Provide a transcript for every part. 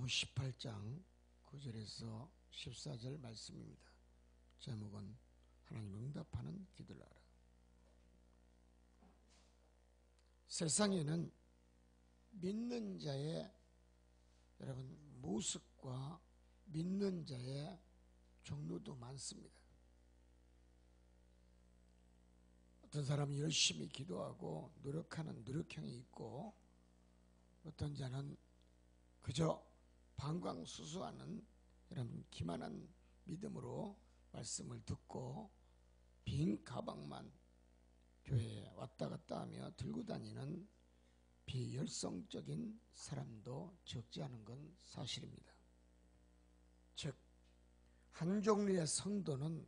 마태복음 18장 9절에서 14절 말씀입니다. 제목은 하나님 응답하는 기도를 하라. 세상에는 믿는 자의 여러분 모습과 믿는 자의 종류도 많습니다. 어떤 사람은 열심히 기도하고 노력하는 노력형이 있고, 어떤 자는 그저 방광수수하는 여러분 기만한 믿음으로 말씀을 듣고 빈 가방만 교회에 왔다 갔다 하며 들고 다니는 비열성적인 사람도 적지 않은 건 사실입니다. 즉, 한 종류의 성도는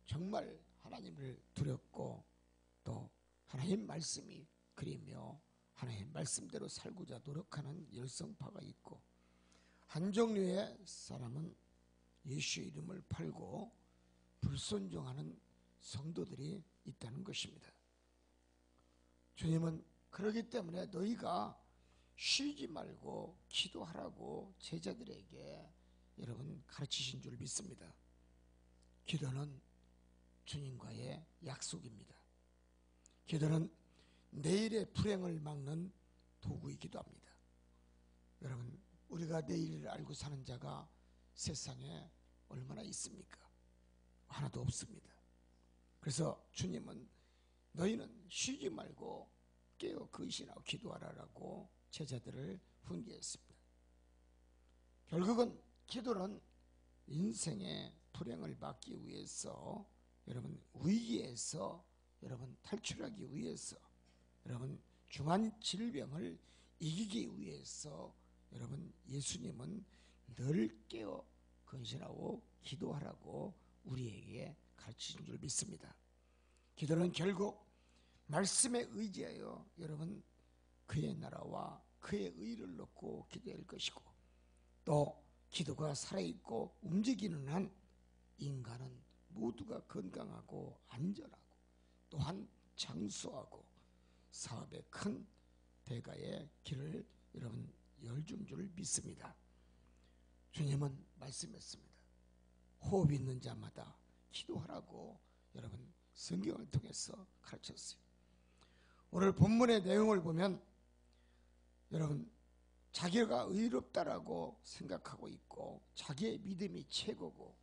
정말 하나님을 두렵고 또 하나님 말씀이 그리며 하나님 말씀대로 살고자 노력하는 열성파가 있고, 한 종류의 사람은 예수의 이름을 팔고 불순종하는 성도들이 있다는 것입니다. 주님은 그렇기 때문에 너희가 쉬지 말고 기도하라고 제자들에게 여러분 가르치신 줄 믿습니다. 기도는 주님과의 약속입니다. 기도는 내일의 불행을 막는 도구이기도 합니다. 여러분, 우리가 내일을 알고 사는 자가 세상에 얼마나 있습니까? 하나도 없습니다. 그래서 주님은 너희는 쉬지 말고 깨어 근신하고 기도하라라고 제자들을 훈계했습니다. 결국은 기도는 인생의 불행을 막기 위해서, 여러분 위기에서 여러분 탈출하기 위해서, 여러분 중한 질병을 이기기 위해서 여러분 예수님은 늘 깨어 근신하고 기도하라고 우리에게 가르치신 줄 믿습니다. 기도는 결국 말씀에 의지하여 여러분 그의 나라와 그의 의를 놓고 기도할 것이고, 또 기도가 살아있고 움직이는 한 인간은 모두가 건강하고 안전하고 또한 장수하고 사업의 큰 대가의 길을 여러분 열준 줄 믿습니다. 주님은 말씀했습니다. 호흡 있는 자마다 기도하라고 여러분 성경을 통해서 가르쳤어요. 오늘 본문의 내용을 보면 여러분 자기가 의롭다라고 생각하고 있고 자기의 믿음이 최고고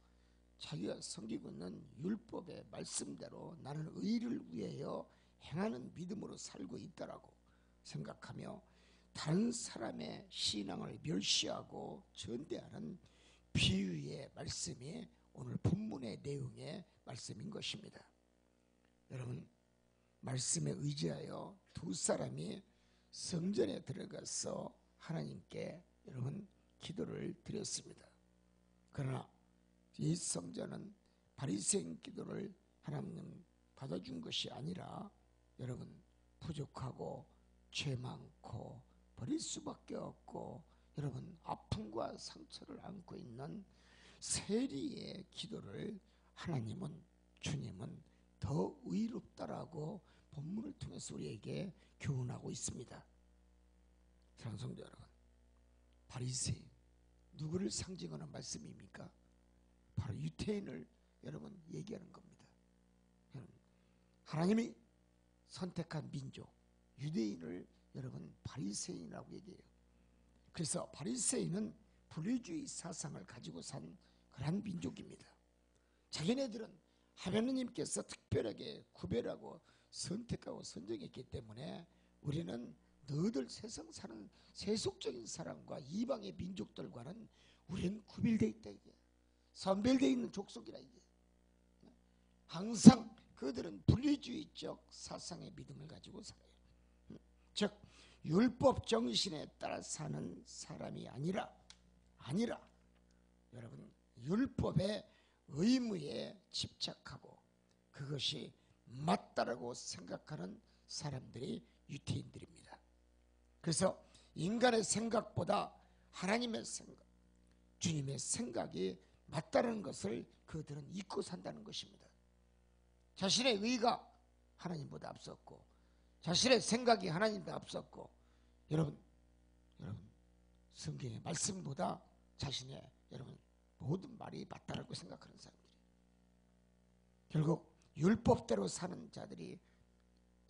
자기가 섬기고 있는 율법의 말씀대로 나는 의를 위하여 행하는 믿음으로 살고 있다라고 생각하며 다른 사람의 신앙을 멸시하고 전대하는 비유의 말씀이 오늘 본문의 내용의 말씀인 것입니다. 여러분, 말씀에 의지하여 두 사람이 성전에 들어가서 하나님께 여러분 기도를 드렸습니다. 그러나 이 성전은 바리새인 기도를 하나님 받아준 것이 아니라 여러분 부족하고 죄 많고 버릴 수밖에 없고 여러분 아픔과 상처를 안고 있는 세리의 기도를 하나님은, 주님은 더 의롭다라고 본문을 통해서 우리에게 교훈하고 있습니다. 사랑하는 성도 여러분, 바리새인 누구를 상징하는 말씀입니까? 바로 유태인을 여러분 얘기하는 겁니다. 여러분, 하나님이 선택한 민족 유대인을 여러분 바리새인이라고 얘기해요. 그래서 바리새인은 분리주의 사상을 가지고 산 그런 민족입니다. 자기네들은 하나님께서 특별하게 구별하고 선택하고 선정했기 때문에 우리는 너희들 세상 사는 세속적인 사람과 이방의 민족들과는 우리는 구별되어 있다, 이게 선별되어 있는 족속이라, 이게 항상 그들은 분리주의적 사상의 믿음을 가지고 살아요. 즉 율법 정신에 따라 사는 사람이 아니라 여러분 율법의 의무에 집착하고 그것이 맞다라고 생각하는 사람들이 유태인들입니다. 그래서 인간의 생각보다 하나님의 생각, 주님의 생각이 맞다는 것을 그들은 잊고 산다는 것입니다. 자신의 의가 하나님보다 앞섰고 자신의 생각이 하나님보다 앞섰고, 여러분 성경의 말씀보다 자신의 여러분 모든 말이 맞다라고 생각하는 사람들이 결국 율법대로 사는 자들이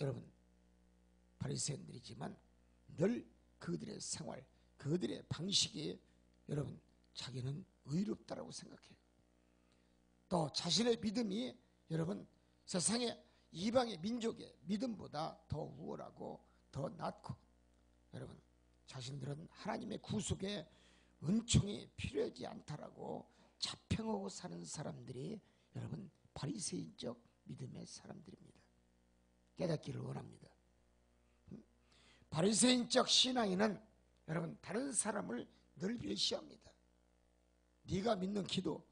여러분 바리새인들이지만 늘 그들의 생활, 그들의 방식이 여러분 자기는 의롭다라고 생각해요. 또 자신의 믿음이 여러분 세상의 이방의 민족의 믿음보다 더 우월하고 더 낫고 여러분 자신들은 하나님의 구속에 은총이 필요하지 않다라고 자평하고 사는 사람들이 여러분 바리새인적 믿음의 사람들입니다. 깨닫기를 원합니다. 바리새인적 신앙인은 여러분 다른 사람을 늘 멸시합니다. 네가 믿는 기도,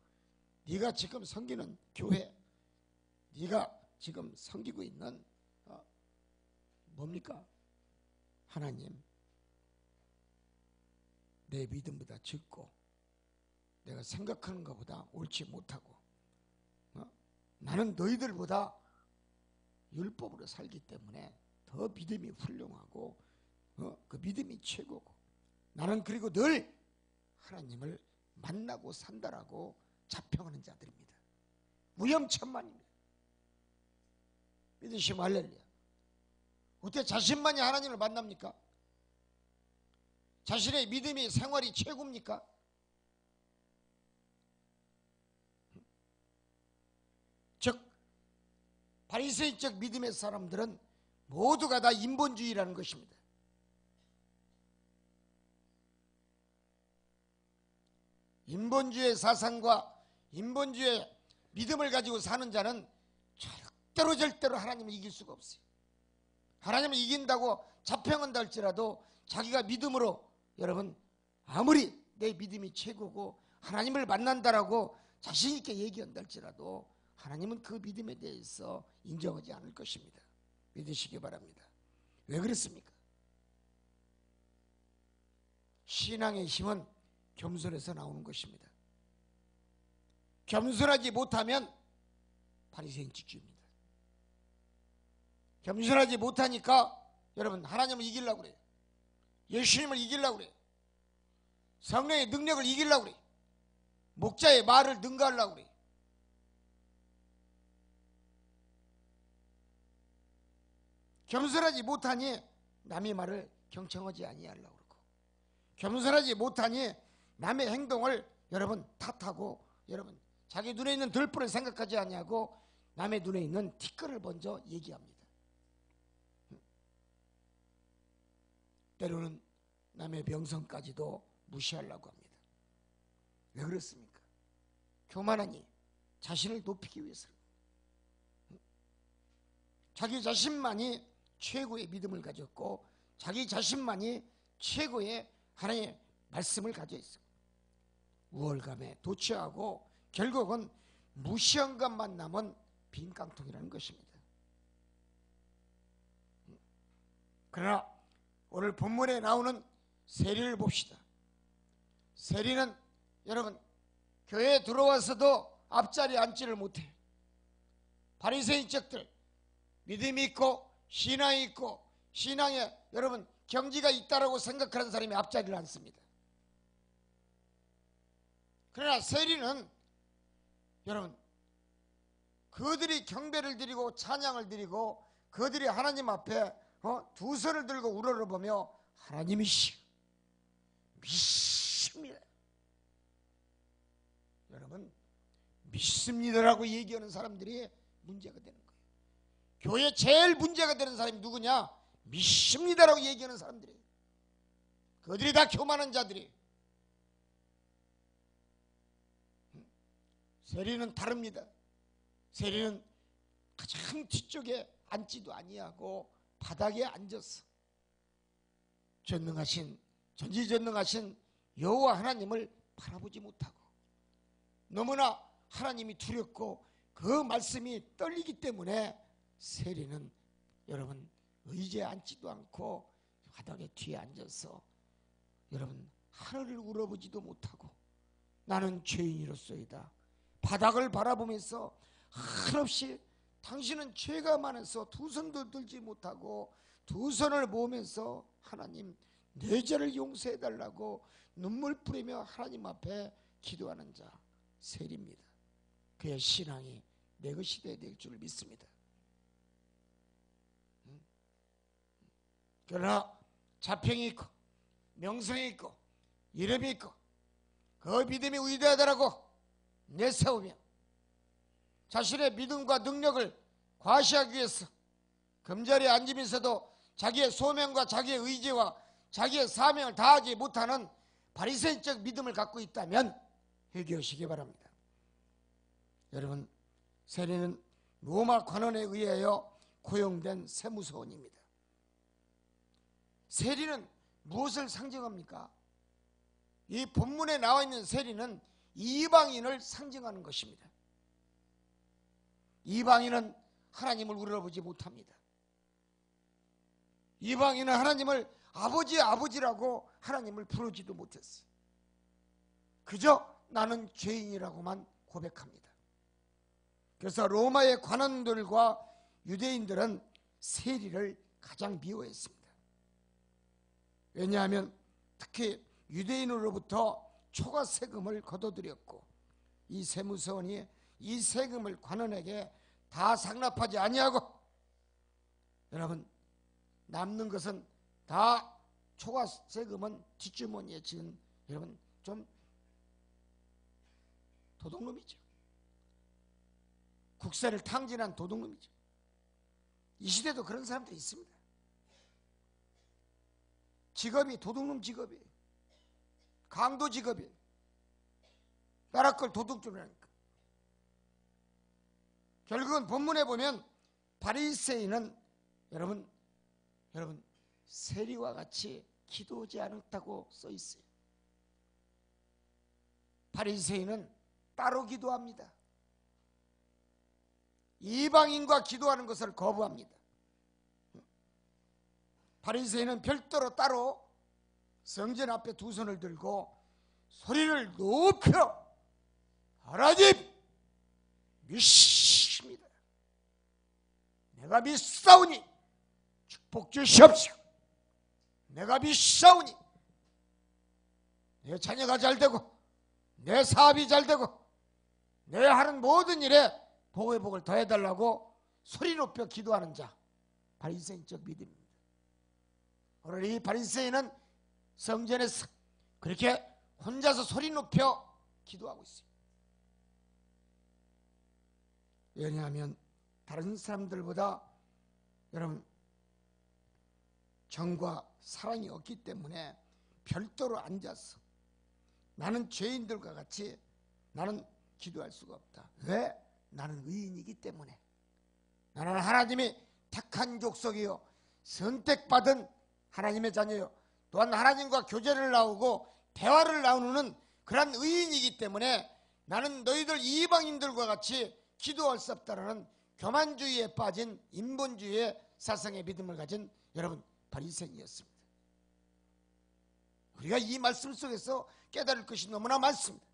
네가 지금 섬기는 교회, 네가 지금 섬기고 있는 뭡니까? 하나님, 내 믿음보다 적고 내가 생각하는 것보다 옳지 못하고 나는 너희들보다 율법으로 살기 때문에 더 믿음이 훌륭하고 그 믿음이 최고고 나는 그리고 늘 하나님을 만나고 산다라고 자평하는 자들입니다. 무염천만입니다. 믿으시면 할렐루야. 어떻게 자신만이 하나님을 만납니까? 자신의 믿음이 생활이 최고입니까? 즉 바리새인적 믿음의 사람들은 모두가 다 인본주의라는 것입니다. 인본주의 사상과 인본주의 믿음을 가지고 사는 자는 절대로 하나님을 이길 수가 없어요. 하나님을 이긴다고 자평한다 할지라도 자기가 믿음으로 여러분 아무리 내 믿음이 최고고 하나님을 만난다라고 자신 있게 얘기한다 할지라도 하나님은 그 믿음에 대해서 인정하지 않을 것입니다. 믿으시기 바랍니다. 왜 그렇습니까? 신앙의 힘은 겸손에서 나오는 것입니다. 겸손하지 못하면 바리새인 직주입니다. 겸손하지 못하니까 여러분 하나님을 이기려고 그래요. 예수님을 이기려고 그래요. 성령의 능력을 이기려고 그래요. 목자의 말을 능가하려고 그래요. 겸손하지 못하니 남의 말을 경청하지 아니하려고 그러고 겸손하지 못하니 남의 행동을 여러분 탓하고 여러분 자기 눈에 있는 들풀을 생각하지 아니하고 남의 눈에 있는 티끌을 먼저 얘기합니다. 때로는 남의 병성까지도 무시하려고 합니다. 왜 그렇습니까? 교만하니 자신을 높이기 위해서 자기 자신만이 최고의 믿음을 가졌고 자기 자신만이 최고의 하나님의 말씀을 가져 있습니다. 우월감에 도취하고 결국은 무시한 것만 남은 빈 깡통이라는 것입니다. 그러나 오늘 본문에 나오는 세리를 봅시다. 세리는 여러분 교회에 들어와서도 앞자리에 앉지를 못해요. 바리새인적들 믿음이 있고 신앙이 있고 신앙에 여러분 경지가 있다라고 생각하는 사람이 앞자리를 앉습니다. 그러나 세리는 여러분 그들이 경배를 드리고 찬양을 드리고 그들이 하나님 앞에 두 손을 들고 우러러보며 하나님이시여 믿습니다. 여러분 믿습니다라고 얘기하는 사람들이 문제가 되는 거예요. 교회 제일 문제가 되는 사람이 누구냐? 믿습니다라고 얘기하는 사람들이에요. 그들이 다 교만한 자들이에요. 세리는 다릅니다. 세리는 가장 뒤쪽에 앉지도 아니하고 바닥에 앉아서 전지전능하신 여호와 하나님을 바라보지 못하고 너무나 하나님이 두렵고 그 말씀이 떨리기 때문에 세리는 여러분 의자에 앉지도 않고 바닥에 뒤에 앉아서 여러분 하늘을 우러보지도 못하고 나는 죄인이로소이다. 바닥을 바라보면서 한없이 당신은 죄가 많아서 두 손도 들지 못하고 두 손을 모으면서 하나님 내 죄를 용서해달라고 눈물 뿌리며 하나님 앞에 기도하는 자 세리입니다. 그의 신앙이 내 것이 되어야 될 줄 믿습니다. 그러나 자평이 있고 명성이 있고 이름이 있고 그 믿음이 위대하다라고 내세우며 자신의 믿음과 능력을 과시하기 위해서 금자리에 앉으면서도 자기의 소명과 자기의 의지와 자기의 사명을 다하지 못하는 바리새인적 믿음을 갖고 있다면 회개하시기 바랍니다. 여러분, 세리는 로마 관원에 의하여 고용된 세무서원입니다. 세리는 무엇을 상징합니까? 이 본문에 나와 있는 세리는 이방인을 상징하는 것입니다. 이방인은 하나님을 우러러보지 못합니다. 이방인은 하나님을 아버지라고 하나님을 부르지도 못했어요. 그저 나는 죄인이라고만 고백합니다. 그래서 로마의 관원들과 유대인들은 세리를 가장 미워했습니다. 왜냐하면 특히 유대인으로부터 초과 세금을 거둬들였고 이 세무서원이 이 세금을 관원에게 다 상납하지 아니하고 여러분 남는 것은 다 초과 세금은 뒷주머니에 지은 여러분 좀 도둑놈이죠. 국세를 탕진한 도둑놈이죠. 이 시대도 그런 사람들이 있습니다. 직업이 도둑놈 직업이에요. 강도 직업이에요. 나라 걸 도둑질을 하니까. 결국은 본문에 보면 바리새인은 여러분 세리와 같이 기도하지 않았다고 써 있어요. 바리새인은 따로 기도합니다. 이방인과 기도하는 것을 거부합니다. 바리새인은 별도로 따로 성전 앞에 두 손을 들고 소리를 높여 하나님 믿습니다. 내가 믿사오니 축복 주시옵시고 내가 믿사오니 내 자녀가 잘 되고 내 사업이 잘 되고 내 하는 모든 일에 복의 복을 더해달라고 소리 높여 기도하는 자 바리새인적 믿음입니다. 오늘 이 바리새인은 성전에서 그렇게 혼자서 소리 높여 기도하고 있어요. 왜냐하면 다른 사람들보다 여러분 정과 사랑이 없기 때문에 별도로 앉아서 나는 죄인들과 같이 나는 기도할 수가 없다. 왜? 나는 의인이기 때문에. 나는 하나님이 택한 족속이요 선택받은 하나님의 자녀요 또한 하나님과 교제를 나누고 대화를 나누는 그런 의인이기 때문에 나는 너희들 이방인들과 같이 기도할 수 없다라는 교만주의에 빠진 인본주의의 사상의 믿음을 가진 여러분 바리새인이었습니다. 우리가 이 말씀 속에서 깨달을 것이 너무나 많습니다.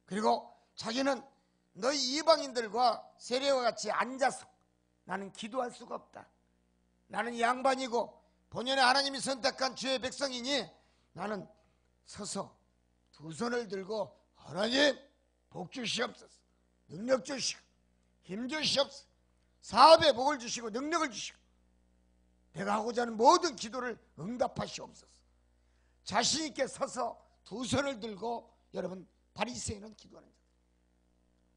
그리고 자기는 너희 이방인들과 세례와 같이 앉아서 나는 기도할 수가 없다. 나는 양반이고 본연의 하나님이 선택한 주의 백성이니 나는 서서 두 손을 들고 하나님 복 주시옵소서 능력 주시고 힘 주시옵소서 사업에 복을 주시고 능력을 주시고 내가 하고자 하는 모든 기도를 응답하시옵소서 자신 있게 서서 두 손을 들고 여러분 바리새인은 기도하는 자들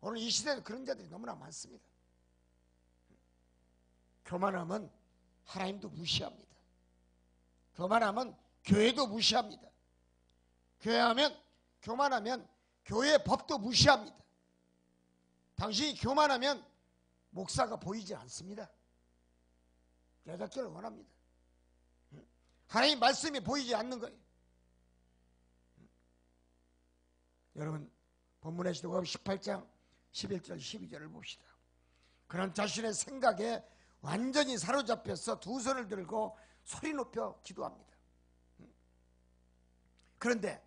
오늘 이 시대에 그런 자들이 너무나 많습니다. 교만하면 하나님도 무시합니다. 교만하면 교회도 무시합니다. 교만하면 교회 법도 무시합니다. 당신이 교만하면 목사가 보이지 않습니다. 깨닫기를 원합니다. 하나님 말씀이 보이지 않는 거예요. 여러분 본문의 시도가 18장 11절 12절을 봅시다. 그런 자신의 생각에 완전히 사로잡혀서 두 손을 들고 소리 높여 기도합니다. 그런데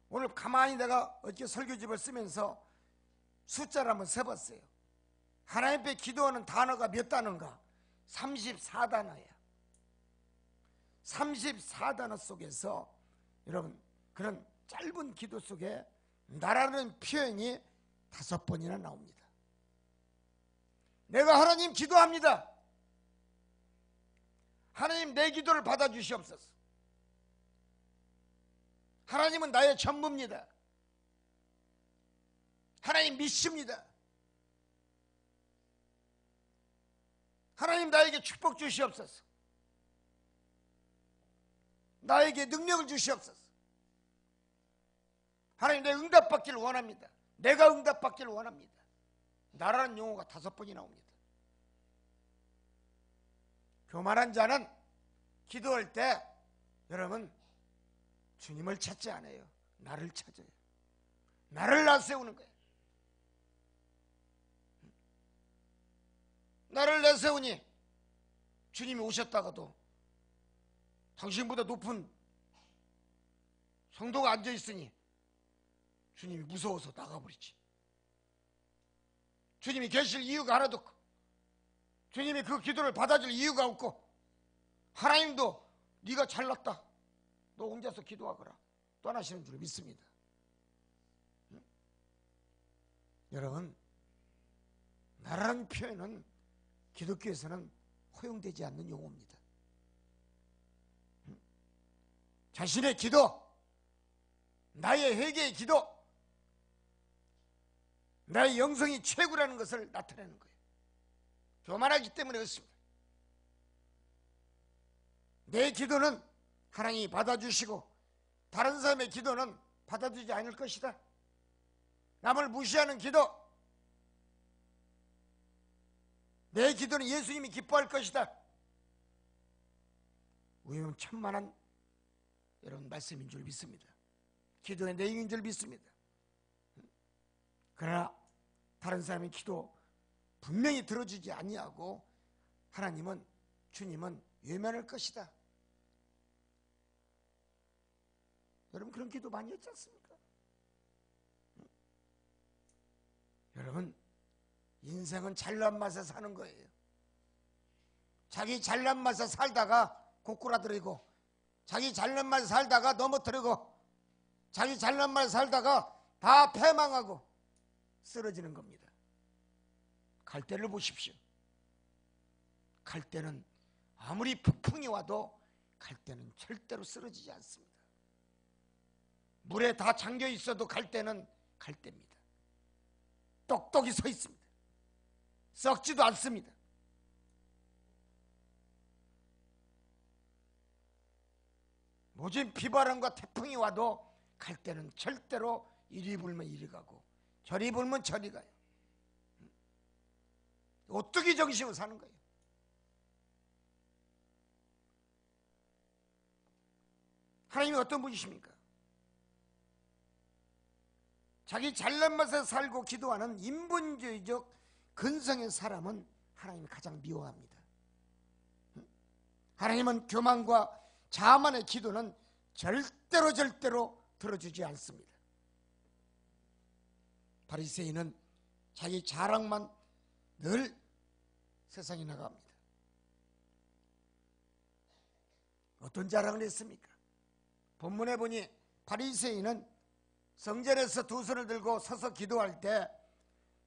오늘 가만히 내가 어저께 설교집을 쓰면서 숫자를 한번 세봤어요. 하나님 앞에 기도하는 단어가 몇 단어인가? 34단어예요. 34단어 속에서 여러분, 그런 짧은 기도 속에 나라는 표현이 5번이나 나옵니다. 내가 하나님 기도합니다. 하나님 내 기도를 받아주시옵소서. 하나님은 나의 전부입니다. 하나님 믿습니다. 하나님 나에게 축복 주시옵소서. 나에게 능력을 주시옵소서. 하나님 내 응답받기를 원합니다. 내가 응답받기를 원합니다. 나라는 용어가 5번이 나옵니다. 교만한 자는 기도할 때 여러분 주님을 찾지 않아요. 나를 찾아요. 나를 내세우는 거예요. 나를 내세우니 주님이 오셨다가도 당신보다 높은 성도가 앉아있으니 주님이 무서워서 나가버리지. 주님이 계실 이유가 하나도 없고 주님이 그 기도를 받아줄 이유가 없고 하나님도 네가 잘났다, 너 혼자서 기도하거라 떠나시는 줄 믿습니다. 여러분, 나라는 표현은 기독교에서는 허용되지 않는 용어입니다. 자신의 기도, 나의 회개의 기도, 나의 영성이 최고라는 것을 나타내는 거예요. 교만하기 때문에 그렇습니다. 내 기도는 하나님이 받아주시고 다른 사람의 기도는 받아주지 않을 것이다. 남을 무시하는 기도, 내 기도는 예수님이 기뻐할 것이다. 위험천만한 여러분 말씀인 줄 믿습니다. 기도의 내용인 줄 믿습니다. 그러나 다른 사람의 기도 분명히 들어주지 아니하고 하나님은, 주님은 외면할 것이다. 여러분 그런 기도 많이 했지 않습니까? 여러분 인생은 잘난 맛에 사는 거예요. 자기 잘난 맛에 살다가 고꾸라들이고, 자기 잘난 맛에 살다가 넘어뜨리고, 자기 잘난 맛에 살다가 다 패망하고 쓰러지는 겁니다. 갈대를 보십시오. 갈대는 아무리 폭풍이 와도 갈대는 절대로 쓰러지지 않습니다. 물에 다 잠겨 있어도 갈대는 갈대입니다. 똑똑히 서 있습니다. 썩지도 않습니다. 모진 비바람과 태풍이 와도 갈대는 절대로 이리 불면 이리 가고 저리 불면 저리 가요. 어떻게 정신으로 사는 거예요? 하나님이 어떤 분이십니까? 자기 잘난 맛에 살고 기도하는 인본주의적 근성의 사람은 하나님이 가장 미워합니다. 하나님은 교만과 자만의 기도는 절대로 들어주지 않습니다. 바리새인은 자기 자랑만 늘 세상에 나갑니다. 어떤 자랑을 했습니까? 본문에 보니 바리새인은 성전에서 두 손을 들고 서서 기도할 때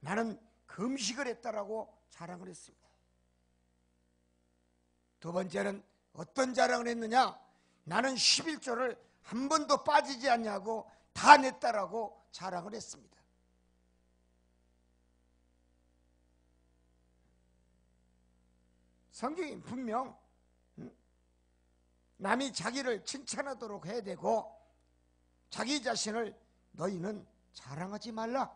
나는 금식을 했다라고 자랑을 했습니다. 두 번째는 어떤 자랑을 했느냐? 나는 11조를 한 번도 빠지지 않냐고 다 냈다라고 자랑을 했습니다. 성경이 분명 남이 자기를 칭찬하도록 해야 되고 자기 자신을 너희는 자랑하지 말라.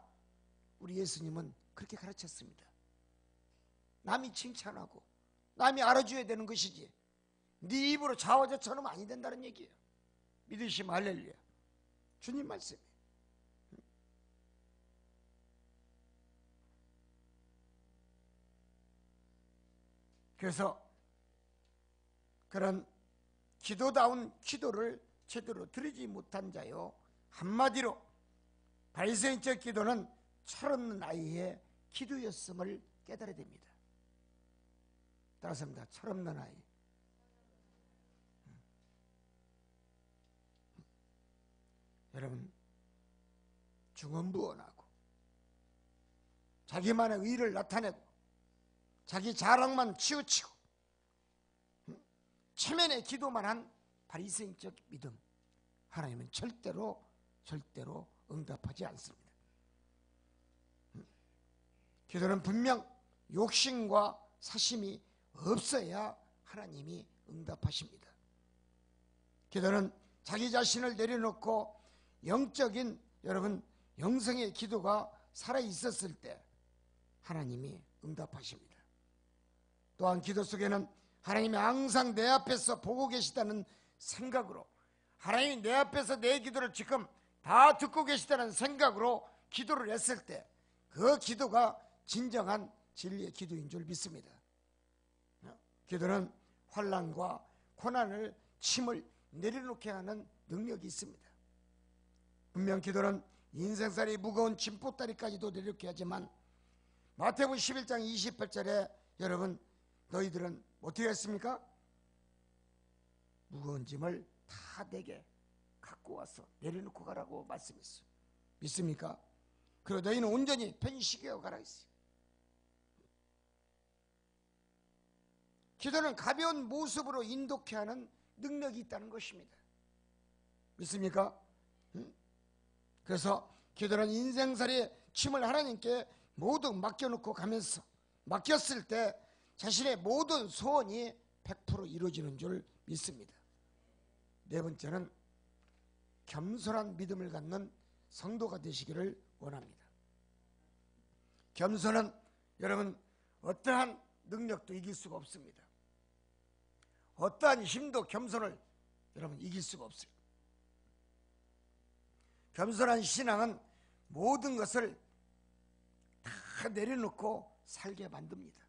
우리 예수님은 그렇게 가르쳤습니다. 남이 칭찬하고 남이 알아줘야 되는 것이지 네 입으로 좌와좌처럼 아니 된다는 얘기예요. 믿으시면 할렐루야. 주님 말씀이에요. 그래서 그런 기도다운 기도를 제대로 드리지 못한 자요, 한마디로 바리새인적 기도는 철없는 아이의 기도였음을 깨달아야 됩니다. 따라서 합니다. 철없는 아이. 여러분 중언부언하고 자기만의 의를 나타내고 자기 자랑만 치우치고 체면의 기도만 한 바리새인적 믿음, 하나님은 절대로 응답하지 않습니다. 기도는 분명 욕심과 사심이 없어야 하나님이 응답하십니다. 기도는 자기 자신을 내려놓고 영적인 여러분 영성의 기도가 살아있었을 때 하나님이 응답하십니다. 또한 기도 속에는 하나님이 항상 내 앞에서 보고 계시다는 생각으로, 하나님이 내 앞에서 내 기도를 지금 다 듣고 계시다는 생각으로 기도를 했을 때 그 기도가 진정한 진리의 기도인 줄 믿습니다. 기도는 환난과 고난을 짐을 내려놓게 하는 능력이 있습니다. 분명 기도는 인생살이 무거운 짐보따리까지도 내려놓게 하지만 마태복음 11장 28절에 여러분 너희들은 어떻게 했습니까? 무거운 짐을 다 내게 갖고 와서 내려놓고 가라고 말씀했어요. 믿습니까? 그리고 너희는 온전히 편식하여 가라 했어요. 기도는 가벼운 모습으로 인도케 하는 능력이 있다는 것입니다. 믿습니까? 그래서 기도는 인생살이의 짐을 하나님께 모두 맡겨놓고 가면서 맡겼을 때 자신의 모든 소원이 100% 이루어지는 줄 믿습니다. 네 번째는 겸손한 믿음을 갖는 성도가 되시기를 원합니다. 겸손은 여러분 어떠한 능력도 이길 수가 없습니다. 어떠한 힘도 겸손을 여러분 이길 수가 없어요. 겸손한 신앙은 모든 것을 다 내려놓고 살게 만듭니다.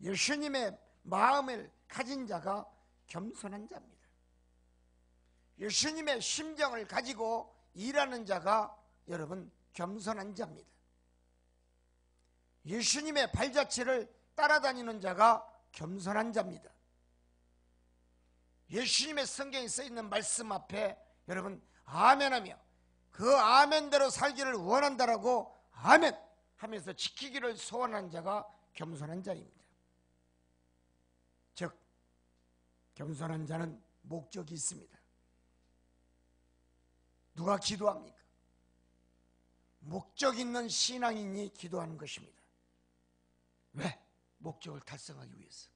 예수님의 마음을 가진 자가 겸손한 자입니다. 예수님의 심정을 가지고 일하는 자가 여러분 겸손한 자입니다. 예수님의 발자취를 따라다니는 자가 겸손한 자입니다. 예수님의 성경에 써있는 말씀 앞에 여러분 아멘하며 그 아멘대로 살기를 원한다라고 아멘 하면서 지키기를 소원한 자가 겸손한 자입니다. 즉 겸손한 자는 목적이 있습니다. 누가 기도합니까? 목적 있는 신앙인이 기도하는 것입니다. 왜? 목적을 달성하기 위해서.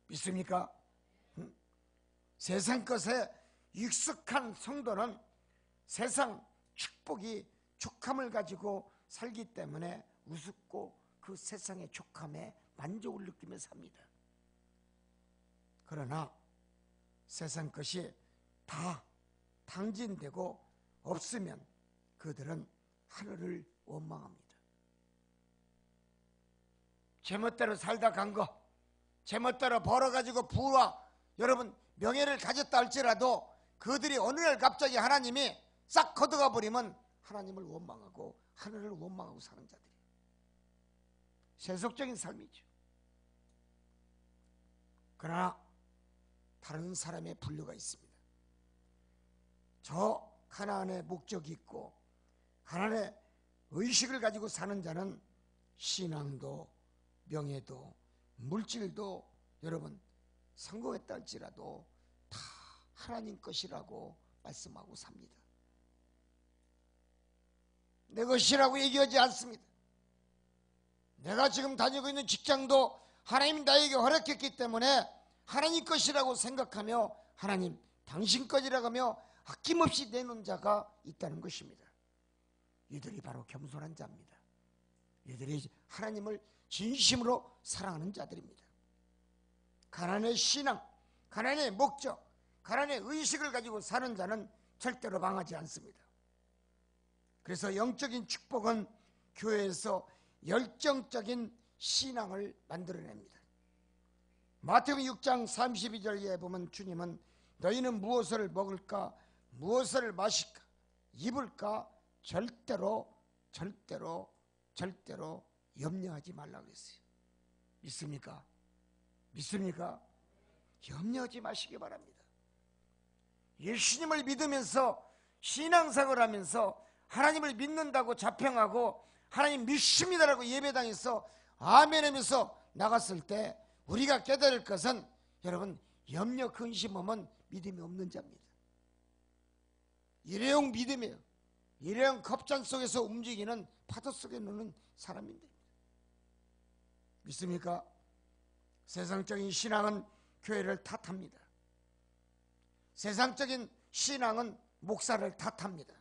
믿습니까? 세상 것에 익숙한 성도는 세상 축복이 족함을 가지고 살기 때문에 우습고 그 세상의 족함에 만족을 느끼며 삽니다. 그러나 세상 것이 다 탕진되고 없으면 그들은 하늘을 원망합니다. 제멋대로 살다 간 거, 제멋대로 벌어가지고 부와 여러분 명예를 가졌다 할지라도 그들이 어느 날 갑자기 하나님이 싹 걷어가 버리면 하나님을 원망하고 하늘을 원망하고 사는 자들이 세속적인 삶이죠. 그러나 다른 사람의 분류가 있습니다. 저 가나안의 목적이 있고 가나안의 의식을 가지고 사는 자는 신앙도 명예도 물질도 여러분 성공했다 할지라도 다 하나님 것이라고 말씀하고 삽니다. 내 것이라고 얘기하지 않습니다. 내가 지금 다니고 있는 직장도 하나님이 나에게 허락했기 때문에 하나님 것이라고 생각하며 하나님 당신 것이라고 하며 아낌없이 내놓은 자가 있다는 것입니다. 이들이 바로 겸손한 자입니다. 이들이 하나님을 진심으로 사랑하는 자들입니다. 가나안의 신앙, 가나안의 목적, 가나안의 의식을 가지고 사는 자는 절대로 망하지 않습니다. 그래서 영적인 축복은 교회에서 열정적인 신앙을 만들어냅니다. 마태복음 6장 32절에 보면 주님은 너희는 무엇을 먹을까 무엇을 마실까 입을까 절대로 염려하지 말라 그랬어요. 믿습니까? 믿습니까? 염려하지 마시기 바랍니다. 예수님을 믿으면서 신앙생활을 하면서 하나님을 믿는다고 자평하고 하나님 믿습니다라고 예배당에서 아멘 하면서 나갔을 때 우리가 깨달을 것은 여러분, 염려 근심 없으면 믿음이 없는 자입니다. 일회용 믿음이에요. 일회용 컵잔 속에서 움직이는 파도 속에 노는 사람인데, 믿습니까? 세상적인 신앙은 교회를 탓합니다. 세상적인 신앙은 목사를 탓합니다.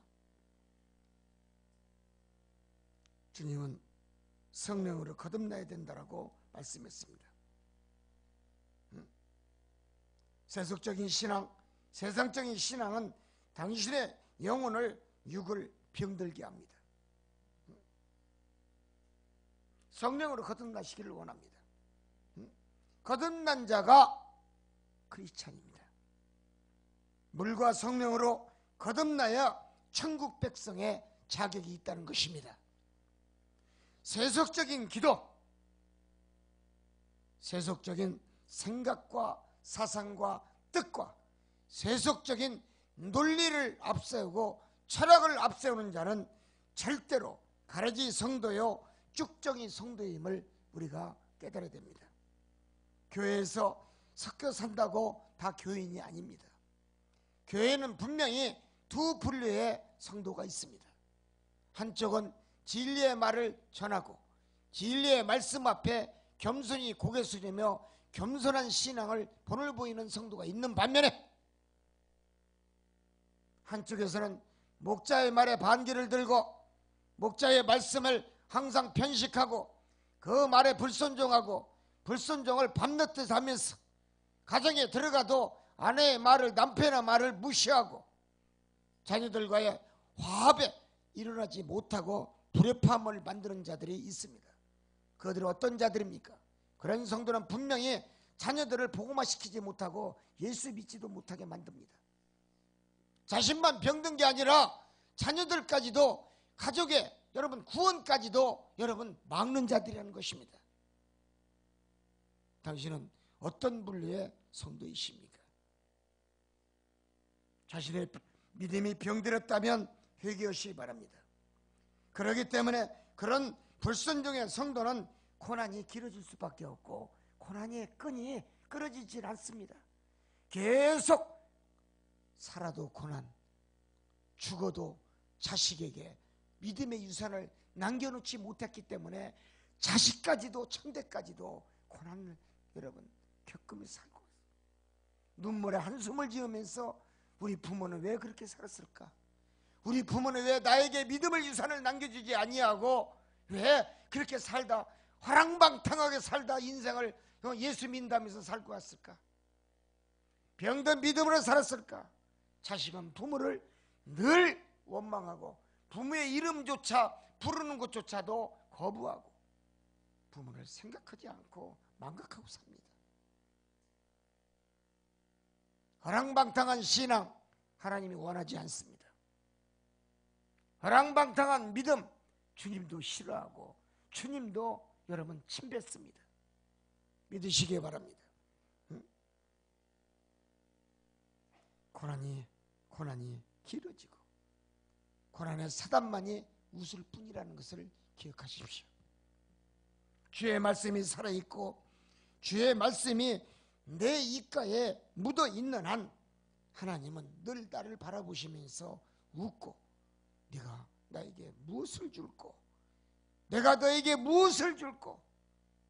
주님은 성령으로 거듭나야 된다라고 말씀했습니다. 세속적인 신앙, 세상적인 신앙은 당신의 영혼을 육을 병들게 합니다. 성령으로 거듭나시기를 원합니다. 거듭난 자가 크리스찬입니다. 물과 성령으로 거듭나야 천국 백성의 자격이 있다는 것입니다. 세속적인 기도, 세속적인 생각과 사상과 뜻과 세속적인 논리를 앞세우고 철학을 앞세우는 자는 절대로 가라지 성도요 쭉정이 성도임을 우리가 깨달아야 됩니다. 교회에서 섞여 산다고 다 교인이 아닙니다. 교회는 분명히 두 분류의 성도가 있습니다. 한쪽은 진리의 말을 전하고 진리의 말씀 앞에 겸손히 고개 숙이며 겸손한 신앙을 본을 보이는 성도가 있는 반면에, 한쪽에서는 목자의 말에 반기를 들고 목자의 말씀을 항상 편식하고 그 말에 불순종하고 불순종을 밤늦듯 하면서 가정에 들어가도 아내의 말을, 남편의 말을 무시하고 자녀들과의 화합에 일어나지 못하고 불협화음을 만드는 자들이 있습니다. 그들은 어떤 자들입니까? 그런 성도는 분명히 자녀들을 복음화시키지 못하고 예수 믿지도 못하게 만듭니다. 자신만 병든 게 아니라 자녀들까지도, 가족의 여러분 구원까지도 여러분 막는 자들이라는 것입니다. 당신은 어떤 분류의 성도이십니까? 자신의 믿음이 병들었다면 회개하시기 바랍니다. 그렇기 때문에 그런 불순종의 성도는 고난이 길어질 수밖에 없고 고난의 끈이 끊어지질 않습니다. 계속 살아도 고난, 죽어도 자식에게 믿음의 유산을 남겨놓지 못했기 때문에 자식까지도 천대까지도 고난을 여러분 겪으면서 살고 있어요. 눈물에 한숨을 지으면서 우리 부모는 왜 그렇게 살았을까? 우리 부모는 왜 나에게 믿음의 유산을 남겨주지 아니하고 왜 그렇게 살다 화랑방탕하게 살다 인생을 예수 믿는다면서 살고 왔을까? 병든 믿음으로 살았을까? 자식은 부모를 늘 원망하고 부모의 이름조차 부르는 것조차도 거부하고 부모를 생각하지 않고 망각하고 삽니다. 화랑방탕한 신앙 하나님이 원하지 않습니다. 화랑방탕한 믿음 주님도 싫어하고 주님도 여러분 침뱉습니다. 믿으시기 바랍니다. 고난이 길어지고 고난의 사단만이 웃을 뿐이라는 것을 기억하십시오. 주의 말씀이 살아있고 주의 말씀이 내 입가에 묻어있는 한 하나님은 늘 나를 바라보시면서 웃고 네가 나에게 무엇을 줄꼬, 내가 너에게 무엇을 줄꼬,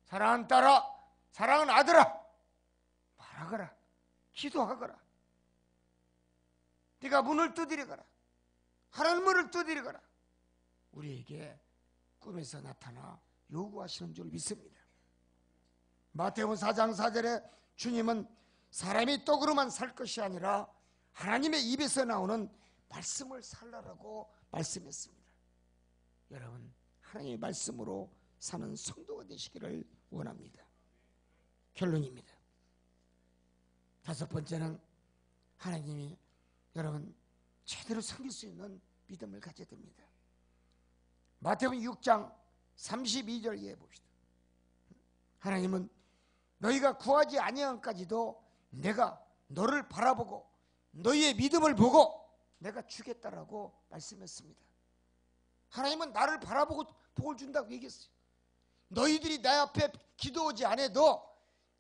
사랑하는 딸아, 사랑하는 아들아, 말하거라, 기도하거라, 네가 문을 두드리거라, 하늘문을 두드리거라, 우리에게 꿈에서 나타나 요구하시는 줄 믿습니다. 마태복음 4장 4절에 주님은 사람이 떡으로만 살 것이 아니라 하나님의 입에서 나오는 말씀을 살라라고 말씀했습니다. 여러분, 하나님의 말씀으로 사는 성도가 되시기를 원합니다. 결론입니다. 다섯 번째는 하나님이 여러분 제대로 섬길 수 있는 믿음을 가져야 됩니다. 마태복음 6장 32절 이해 봅시다. 하나님은 너희가 구하지 아니함까지도 내가 너를 바라보고 너희의 믿음을 보고 내가 주겠다라고 말씀했습니다. 하나님은 나를 바라보고 복을 준다고 얘기했어요. 너희들이 내 앞에 기도하지 않아도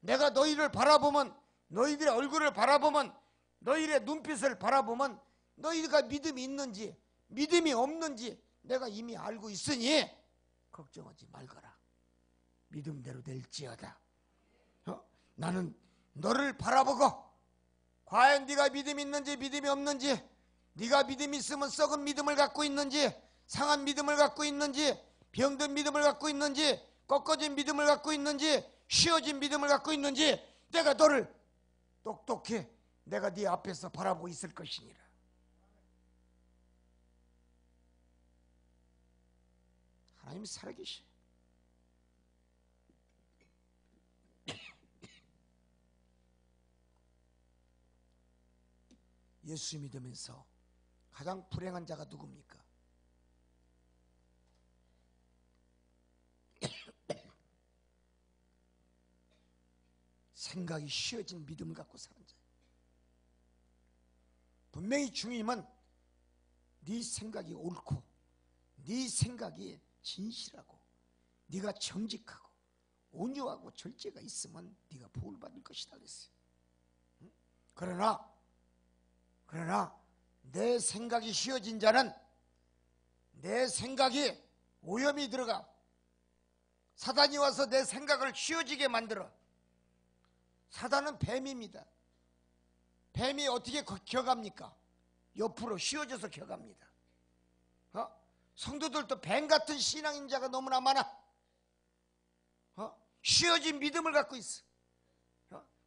내가 너희를 바라보면, 너희들의 얼굴을 바라보면, 너희의 눈빛을 바라보면 너희가 믿음이 있는지 믿음이 없는지 내가 이미 알고 있으니 걱정하지 말거라. 믿음대로 될지어다. 나는 너를 바라보고 과연 네가 믿음이 있는지 믿음이 없는지, 네가 믿음이 있으면 썩은 믿음을 갖고 있는지, 상한 믿음을 갖고 있는지, 병든 믿음을 갖고 있는지, 꺾어진 믿음을 갖고 있는지, 쉬어진 믿음을 갖고 있는지 내가 너를 똑똑히 내가 네 앞에서 바라보고 있을 것이니라. 하나님이 살아계셔. 예수 믿으면서 가장 불행한 자가 누굽니까? 생각이 쉬어진 믿음을 갖고 사는 자. 분명히 주님은 네 생각이 옳고 네 생각이 진실하고 네가 정직하고 온유하고 절제가 있으면 네가 복을 받을 것이다 그랬어요. 그러나 내 생각이 쉬어진 자는, 내 생각이 오염이 들어가 사단이 와서 내 생각을 쉬어지게 만들어. 사단은 뱀입니다. 뱀이 어떻게 겨갑니까? 옆으로 쉬어져서 겨갑니다. 성도들도 뱀 같은 신앙인 자가 너무나 많아. 쉬어진 믿음을 갖고 있어.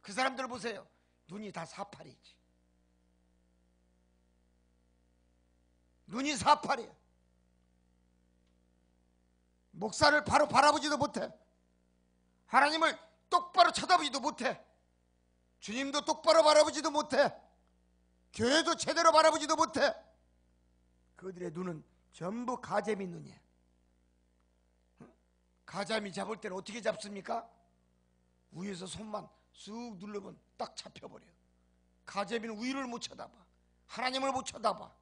그 사람들 보세요. 눈이 다 사팔이지. 눈이 사팔이야. 목사를 바로 바라보지도 못해. 하나님을 똑바로 쳐다보지도 못해. 주님도 똑바로 바라보지도 못해. 교회도 제대로 바라보지도 못해. 그들의 눈은 전부 가재미 눈이야. 가자미 잡을 때는 어떻게 잡습니까? 위에서 손만 쑥 누르면 딱 잡혀버려. 가재미는 위를 못 쳐다봐. 하나님을 못 쳐다봐.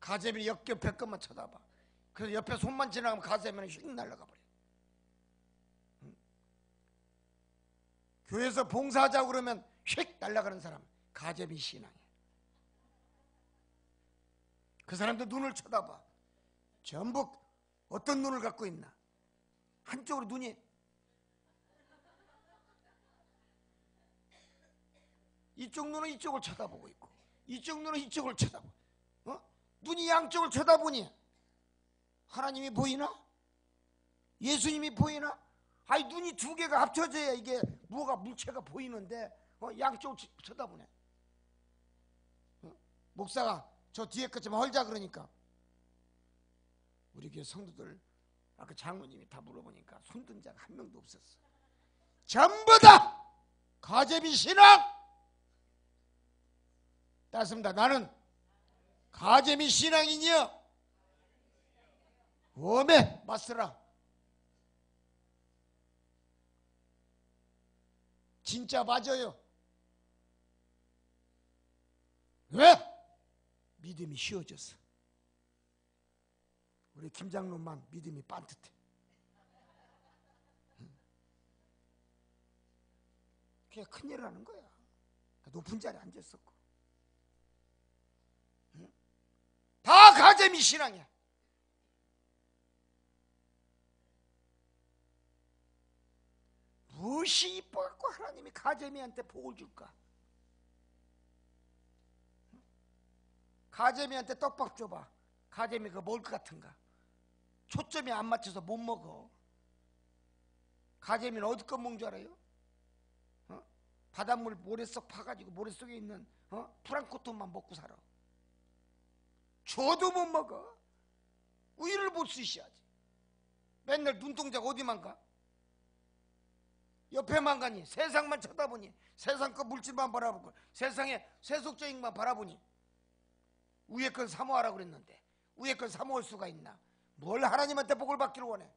가재미는 옆에 것만 쳐다봐. 그래서 옆에 손만 지나가면 가재미는 휙 날아가 버려. 교회에서 봉사하자고 그러면 휙 날아가는 사람, 가재미 신앙이야. 그 사람도 눈을 쳐다봐. 전부 어떤 눈을 갖고 있나? 한쪽으로 눈이, 이쪽 눈은 이쪽을 쳐다보고 있고 이쪽 눈은 이쪽을 쳐다보고, 눈이 양쪽을 쳐다보니 하나님이 보이나? 예수님이 보이나? 아니 눈이 두 개가 합쳐져야 이게 뭐가 물체가 보이는데 양쪽을 쳐다보네. 목사가 저 뒤에 것 좀 헐자 그러니까 우리 교회 성도들 아까 장로님이 다 물어보니까 손든 자가 한 명도 없었어. 전부 다 가재미 신앙. 따습니다. 나는 가재미 신앙이니요 웜에 맞서라. 진짜 맞아요. 왜? 믿음이 쉬워졌어. 우리 김장로만 믿음이 빤듯해. 그게 큰일 하는 거야. 높은 자리에 앉았었고. 다 가재미 신앙이야. 무엇이 이뻐갖고 하나님이 가재미한테 복을 줄까? 가재미한테 떡밥 줘봐. 가재미가 먹을 것 같은가? 초점이 안 맞춰서 못 먹어. 가재미는 어디 거 먹는 줄 알아요? 바닷물 모래속 파가지고 모래속에 있는 프랑크톤만 먹고 살아. 줘도 못 먹어. 우유를 못 쓰셔야지. 맨날 눈동자가 어디만 가? 옆에만 가니, 세상만 쳐다보니, 세상 거 물질만 바라보고, 세상의 세속적인 만 바라보니, 위에 건 사모하라 그랬는데 위에 건 사모할 수가 있나? 뭘 하나님한테 복을 받기를 원해?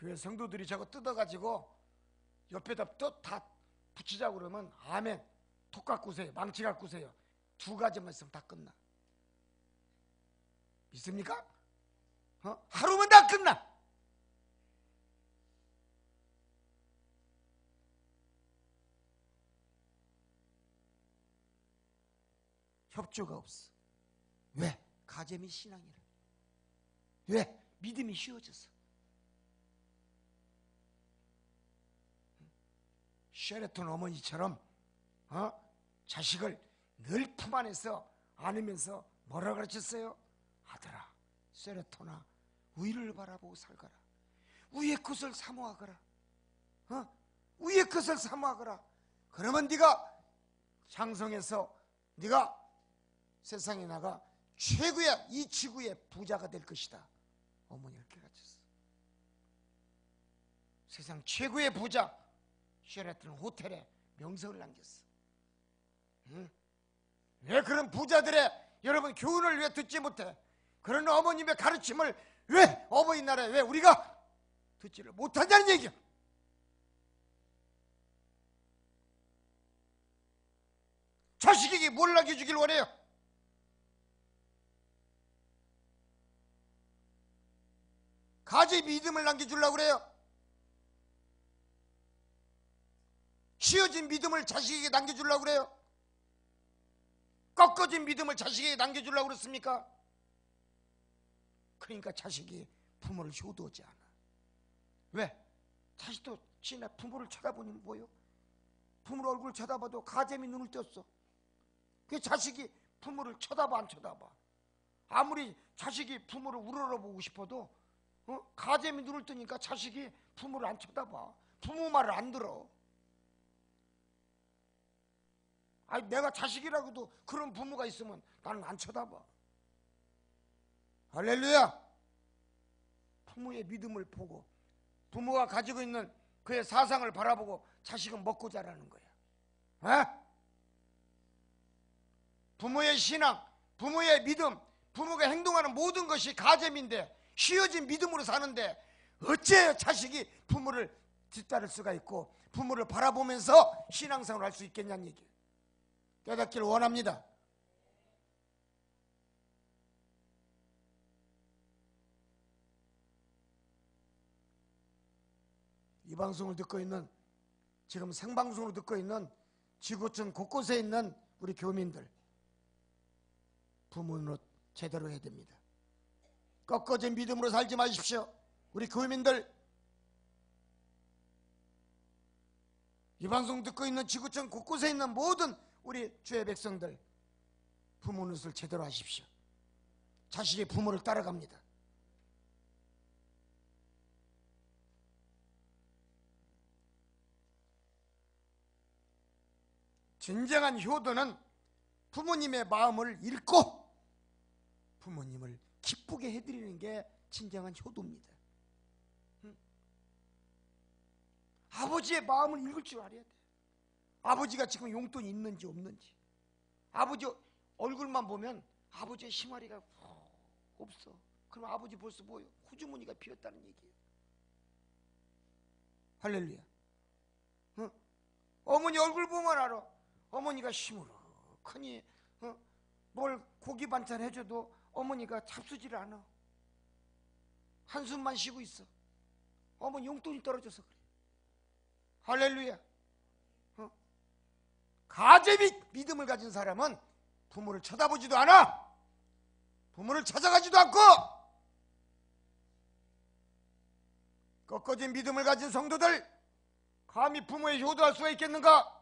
교회 성도들이 저거 뜯어가지고 옆에다 또 다 붙이자고 그러면 아멘, 톡 갖고 오세요, 망치 갖고 오세요, 두 가지만 있으면 다 끝나. 믿습니까? 하루면 다 끝나. 협조가 없어. 왜? 가재미 신앙이라. 왜? 믿음이 쉬워졌어. 셰레톤 어머니처럼 자식을 늘 품 안에서 안으면서 뭐라 가르쳤어요? 아들아, 셰레톤아, 위를 바라보고 살거라. 위의 것을 사모하거라. 위의 것을 사모하거라. 그러면 네가 장성해서 네가 세상에 나가 최고의 이 지구의 부자가 될 것이다. 어머니 이렇게 가르쳤어. 세상 최고의 부자 셰라톤 호텔에 명성을 남겼어. 왜 그런 부자들의 여러분 교훈을 왜 듣지 못해? 그런 어머님의 가르침을 왜 어머니 나라에 왜 우리가 듣지를 못하냐는 얘기야. 자식에게 뭘 남겨주길 원해요? 가지 믿음을 남겨주려고 그래요? 씌어진 믿음을 자식에게 남겨주려고 그래요? 꺾어진 믿음을 자식에게 남겨주려고 그랬습니까? 그러니까 자식이 부모를 효도하지 않아. 왜? 자식도 지나 부모를 쳐다보니 뭐요? 부모 얼굴 쳐다봐도 가재미 눈을 떴어. 그 자식이 부모를 쳐다봐 안 쳐다봐? 아무리 자식이 부모를 우러러보고 싶어도 가재미 눈을 뜨니까 자식이 부모를 안 쳐다봐. 부모 말을 안 들어. 아니 내가 자식이라고도 그런 부모가 있으면 나는 안 쳐다봐. 할렐루야. 부모의 믿음을 보고 부모가 가지고 있는 그의 사상을 바라보고 자식은 먹고 자라는 거야. 부모의 신앙, 부모의 믿음, 부모가 행동하는 모든 것이 가점인데 쉬어진 믿음으로 사는데 어째 자식이 부모를 뒤따를 수가 있고 부모를 바라보면서 신앙생활을 할 수 있겠냐는 얘기예요. 깨닫기를 원합니다. 이 방송을 듣고 있는, 지금 생방송으로 듣고 있는 지구촌 곳곳에 있는 우리 교민들, 부모 노릇 제대로 해야 됩니다. 꺾어진 믿음으로 살지 마십시오. 우리 교민들, 이 방송 듣고 있는 지구촌 곳곳에 있는 모든 우리 주의 백성들, 부모 노릇을 제대로 하십시오. 자식이 부모를 따라갑니다. 진정한 효도는 부모님의 마음을 읽고 부모님을 기쁘게 해드리는 게 진정한 효도입니다. 아버지의 마음을 읽을 줄 알아야 돼. 아버지가 지금 용돈이 있는지 없는지, 아버지 얼굴만 보면 아버지의 심아리가 없어. 그럼 아버지 벌써 뭐예요? 호주머니가 비었다는 얘기예요. 할렐루야. 어머니 얼굴 보면 알아. 어머니가 시무룩하니 뭘 고기 반찬 해줘도 어머니가 잡수질 않아. 한숨만 쉬고 있어. 어머니 용돈이 떨어져서 그래. 할렐루야. 가재미 믿음을 가진 사람은 부모를 쳐다보지도 않아. 부모를 찾아가지도 않고. 꺾어진 믿음을 가진 성도들, 감히 부모에 효도할 수가 있겠는가?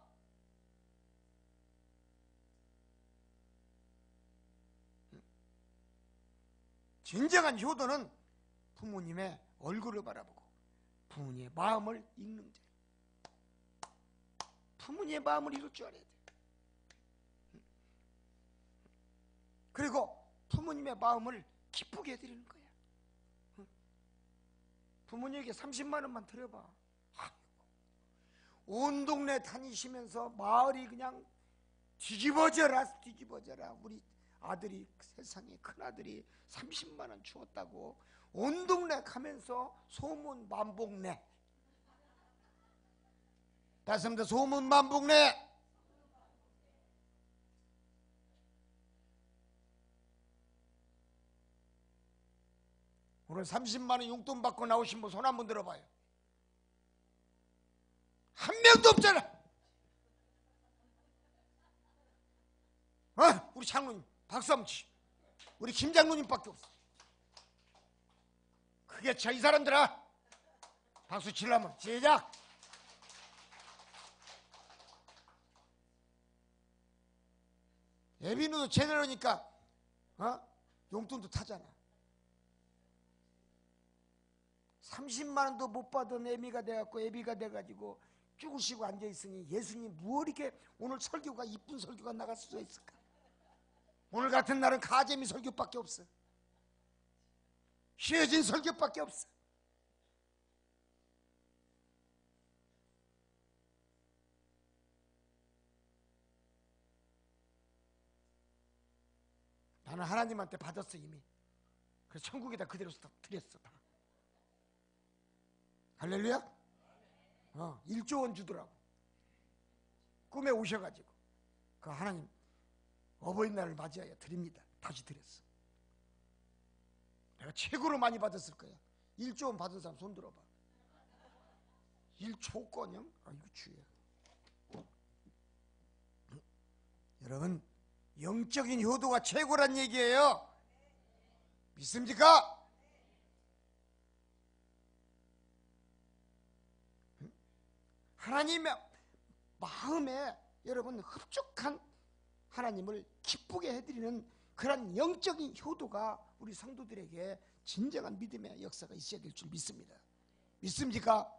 진정한 효도는 부모님의 얼굴을 바라보고 부모님의 마음을 읽는 데, 부모님의 마음을 읽을 줄 알아야 돼. 그리고 부모님의 마음을 기쁘게 해드리는 거야. 부모님에게 30만 원만 드려봐. 온 동네 다니시면서 마을이 그냥 뒤집어져라. 우리 아들이, 세상에 큰아들이 30만 원 주었다고 온 동네 가면서 소문 만복내. 다시 한번 소문 만복내. 오늘 30만 원 용돈 받고 나오신 분 손 한번 들어봐요. 한 명도 없잖아. 우리 장로님 박수 한번 치시오. 우리 김 장로님밖에 없어. 크게 쳐 이 사람들아. 박수 치려면 시작. 예비누도 제대로 하니까 용돈도 타잖아. 30만 원도 못 받은 애미가 돼갖고 애비가 돼가지고 죽으시고 앉아있으니 예수님 뭐 이렇게 오늘 설교가 이쁜 설교가 나갈 수가 있을까? 오늘 같은 날은 가재미 설교밖에 없어. 쉬어진 설교밖에 없어. 나는 하나님한테 받았어 이미. 그래서 천국에다 그대로 드렸어 다. 할렐루야? 1조 원 주더라고. 꿈에 오셔가지고 그 하나님 어버이날을 맞이하여 드립니다. 다시 드렸어. 내가 최고로 많이 받았을 거야. 1조 원 받은 사람 손 들어봐. 1초건형? 이거 주여. 여러분 영적인 효도가 최고란 얘기예요. 믿습니까? 하나님의 마음에 여러분 흡족한 하나님을 기쁘게 해드리는 그런 영적인 효도가 우리 성도들에게 진정한 믿음의 역사가 있어야 될 줄 믿습니다. 믿습니까?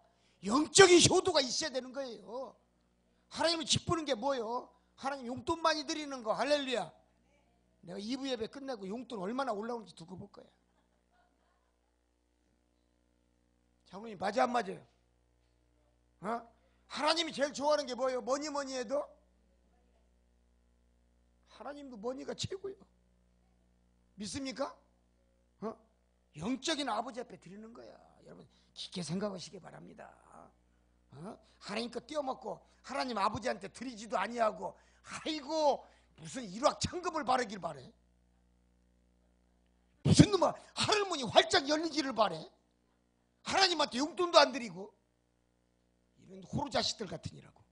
영적인 효도가 있어야 되는 거예요. 하나님을 기쁘는 게 뭐예요? 하나님 용돈 많이 드리는 거. 할렐루야. 내가 2부 예배 끝내고 용돈 얼마나 올라오는지 두고 볼 거야. 장로님 맞아 안 맞아요? 하나님이 제일 좋아하는 게 뭐예요? 뭐니 해도 하나님도 머니가 최고예요. 믿습니까? 영적인 아버지 앞에 드리는 거야. 여러분 깊게 생각하시기 바랍니다. 하나님 거 떼어먹고 하나님 아버지한테 드리지도 아니하고 아이고 무슨 일확천금을 바라길 바래. 무슨 놈아 하늘문이 활짝 열리기를 바래. 하나님한테 용돈도 안 드리고. 이런 호루 자식들 같으니라고.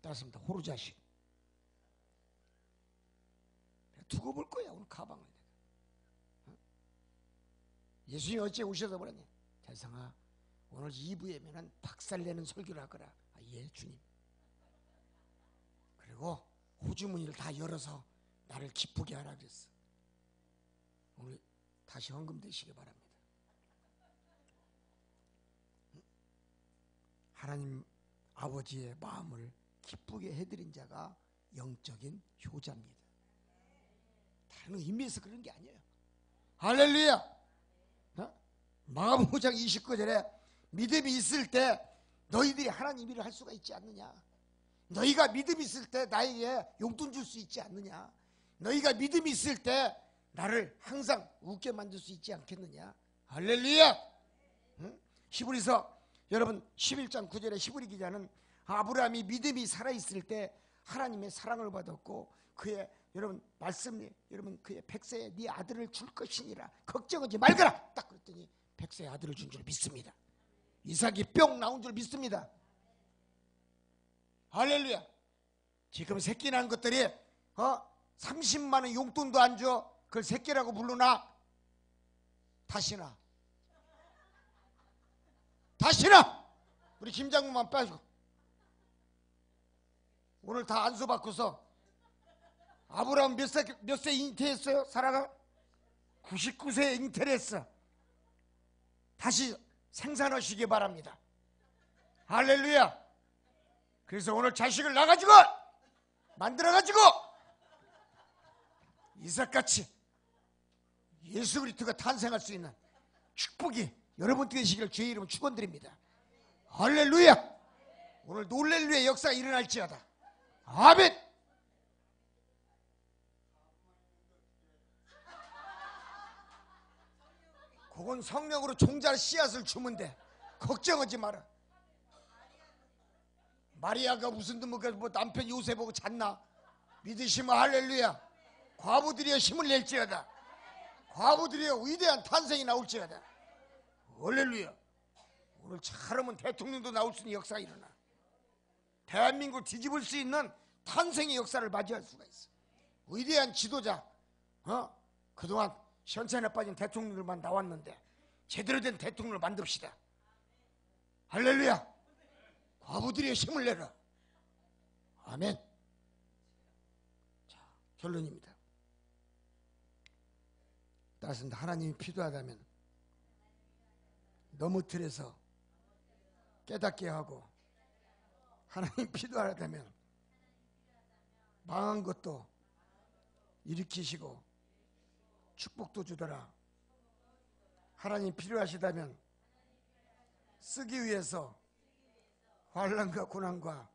따랐습니다. 호루 자식. 두고 볼 거야 오늘 가방을. 예수님이 어째 오셔서 그러니 대성아 오늘 2부에면은 박살내는 설교를 하거라. 예 주님. 그리고 호주머니를 다 열어서 나를 기쁘게 하라 그랬어. 오늘 다시 헌금 되시기 바랍니다. 하나님 아버지의 마음을 기쁘게 해드린 자가 영적인 효자입니다. 다른 의미에서 그런 게 아니에요. 할렐루야. 마가복음 5장 29절에 믿음이 있을 때 너희들이 하나님 일을 할 수가 있지 않느냐. 너희가 믿음이 있을 때 나에게 용돈 줄 수 있지 않느냐. 너희가 믿음이 있을 때 나를 항상 웃게 만들 수 있지 않겠느냐. 할렐루야. 히브리서 여러분 11장 9절에 히브리 기자는 아브라함이 믿음이 살아있을 때 하나님의 사랑을 받았고 그의 여러분 말씀이 여러분 그의 백세에 네 아들을 줄 것이니라 걱정하지 말거라 딱 그랬더니 백세의 아들을 준 줄 믿습니다. 이삭이 뿅 나온 줄 믿습니다. 할렐루야. 지금 새끼 난 것들이 30만 원 용돈도 안 줘. 그걸 새끼라고 부르나? 다시나 우리 김장군만 빠지고 오늘 다 안수 받고서 아브라함 몇 세 잉태했어요? 사라가 99세에 잉태를 했어. 다시 생산하시기 바랍니다. 할렐루야. 그래서 오늘 자식을 낳아가지고 만들어가지고 이삭같이 예수 그리스도가 탄생할 수 있는 축복이 여러분 되시기를 주의 이름으로 축원드립니다. 할렐루야. 오늘 놀랄루의 역사가 일어날지어다. 아멘. 그건 성령으로 종자 씨앗을 주면 돼. 걱정하지 마라. 마리아가 무슨 뭐 남편 요셉 보고 잤나? 믿으시면 할렐루야. 과부들이여 힘을 낼지어다. 과부들이여 위대한 탄생이 나올지어다. 할렐루야. 오늘 잘하면 대통령도 나올 수 있는 역사가 일어나. 대한민국을 뒤집을 수 있는 탄생의 역사를 맞이할 수가 있어. 위대한 지도자, 그동안 현찬에 빠진 대통령들만 나왔는데 제대로 된 대통령을 만듭시다. 할렐루야. 과부들의 힘을 내라. 아멘. 자, 결론입니다. 따라서 하나님이 필요하다면 너무 틀에서 깨닫게 하고, 하나님 필요하다면 망한 것도 일으키시고 축복도 주더라. 하나님 필요하시다면 쓰기 위해서 환난과 고난과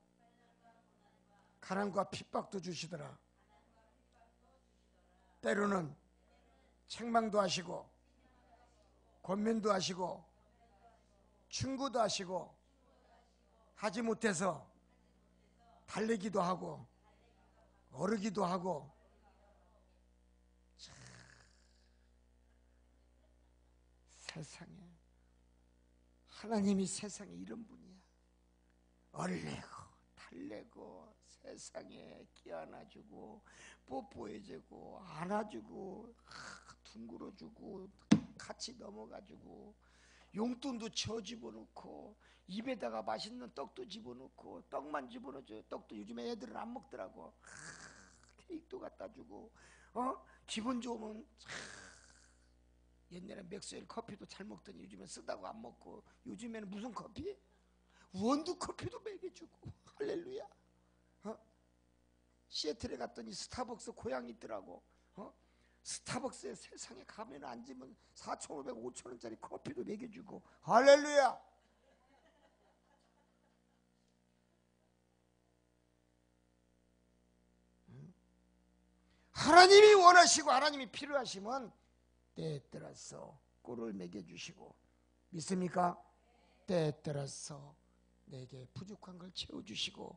가난과 핍박도 주시더라. 때로는 책망도 하시고 권면도 하시고 충고도 하시고 하지 못해서 달래기도 하고 어르기도 하고. 세상에 하나님이 세상에 이런 분이야. 얼레고 달래고 세상에 끼안아주고 뽀뽀해주고 안아주고 둥그러주고 같이 넘어가주고 용돈도 쳐 집어넣고 입에다가 맛있는 떡도 집어넣고 떡만 집어넣어줘. 떡도 요즘에 애들은 안 먹더라고. 케이크도 갖다 주고 기분 좋으면 옛날에 맥스웰 커피도 잘 먹더니 요즘엔 쓰다고 안 먹고, 요즘에는 무슨 커피? 원두 커피도 먹여주고. 할렐루야. 시애틀에 갔더니 스타벅스 고향이 있더라고. 스타벅스에 세상에 가면 앉으면 4,500, 5,000원짜리 커피도 먹여주고. 할렐루야. 하나님이 원하시고 하나님이 필요하시면 때에 따라서 꿀을 먹여주시고, 믿습니까? 때에 따라서 내게 부족한 걸 채워주시고,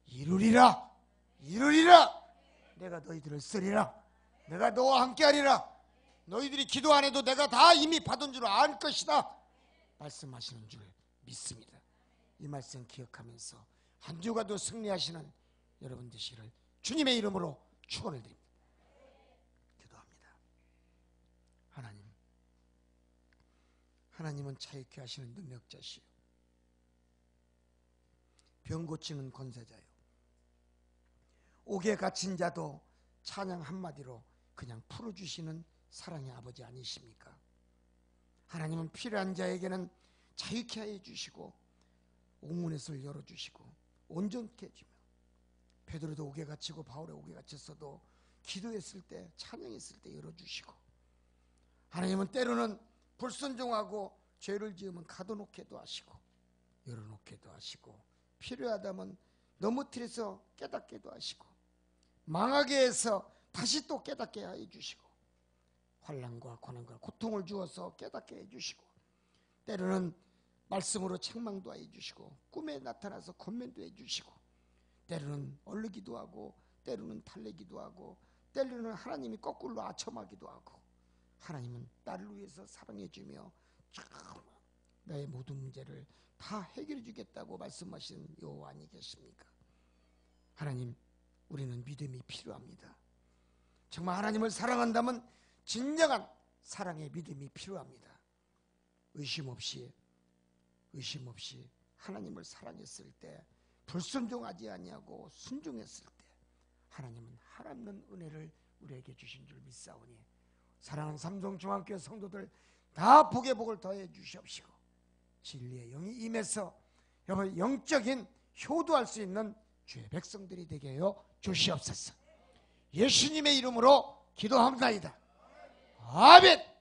이루리라 이루리라. 내가 너희들을 쓰리라. 내가 너와 함께하리라. 너희들이 기도 안 해도 내가 다 이미 받은 줄 알 것이다 말씀하시는 줄 믿습니다. 이 말씀 기억하면서 한 주가도 승리하시는 여러분 되시기를 주님의 이름으로 축원을 드립니다. 기도합니다. 하나님은 자유케 하시는 능력자시요 병 고치는 권세자요 옥에 갇힌 자도 찬양 한마디로 그냥 풀어주시는 사랑의 아버지 아니십니까? 하나님은 필요한 자에게는 자유케 해주시고 옥문의 술 열어주시고 온전케 해주며, 베드로도 옥에 갇히고 바울의 옥에 갇혔어도 기도했을 때 찬양했을 때 열어주시고, 하나님은 때로는 불순종하고 죄를 지으면 가둬놓게도 하시고 열어놓게도 하시고, 필요하다면 넘어뜨려서 깨닫게도 하시고, 망하게 해서 다시 또 깨닫게 해주시고, 환난과 고난과 고통을 주어서 깨닫게 해주시고, 때로는 말씀으로 책망도 해주시고 꿈에 나타나서 권면도 해주시고, 때로는 얼르기도 하고 때로는 달래기도 하고 때로는 하나님이 거꾸로 아첨하기도 하고, 하나님은 나를 위해서 사랑해주며 나의 모든 문제를 다 해결해 주겠다고 말씀하시는 여호와 아니 계십니까? 하나님, 우리는 믿음이 필요합니다. 정말 하나님을 사랑한다면 진정한 사랑의 믿음이 필요합니다. 의심 없이 하나님을 사랑했을 때, 불순종하지 아니하고 순종했을 때 하나님은 하나님은 은혜를 우리에게 주신 줄 믿사오니, 사랑하는 삼성중앙교회 성도들 다 복의 복을 더해 주시옵시고, 진리의 영이 임해서 여러분 영적인 효도할 수 있는 주의 백성들이 되게 하여 주시옵소서. 예수님의 이름으로 기도합니다. 아멘.